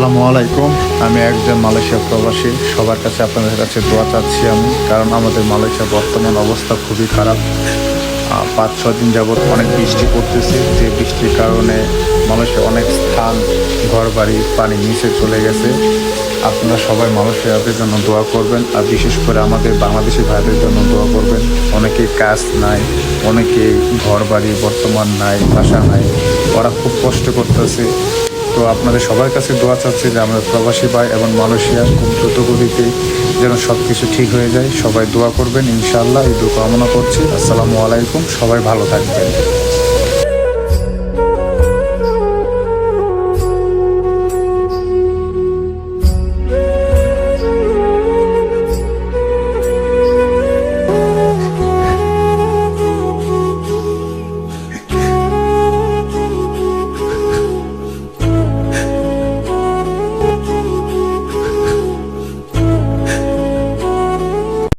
আসসালামু আলাইকুম। আমি একজন মালয়েশিয়া প্রবাসী। সবার কাছে আপনাদের কাছে দোয়া চাচ্ছি আমি, কারণ আমাদের মালয়েশিয়ার বর্তমান অবস্থা খুবই খারাপ। 5-6 দিন যাবৎ অনেক বৃষ্টি পড়তেছে, যে বৃষ্টির কারণে মালয়েশিয়ার অনেক স্থান, ঘরবাড়ি পানি নিচে চলে গেছে। আপনারা সবাই মালয়েশিয়াদের জন্য দোয়া করবেন, আর বিশেষ করে আমাদের বাংলাদেশি ভাইদের জন্য দোয়া করবেন। অনেকেই কাজ নাই, অনেকেই ঘরবাড়ি বর্তমান নাই, বাসা নাই, ওরা খুব কষ্ট করতেছে। তো আপনাদের সবার কাছে দোয়া চাচ্ছি যে আমাদের প্রবাসী ভাই এবং মালয়েশিয়া খুব দ্রুত গতিতে যেন সব কিছু ঠিক হয়ে যায়। সবাই দোয়া করবেন ইনশাআল্লাহ, এই দোয়া কামনা করছি। আসসালামু আলাইকুম, সবাই ভালো থাকবেন।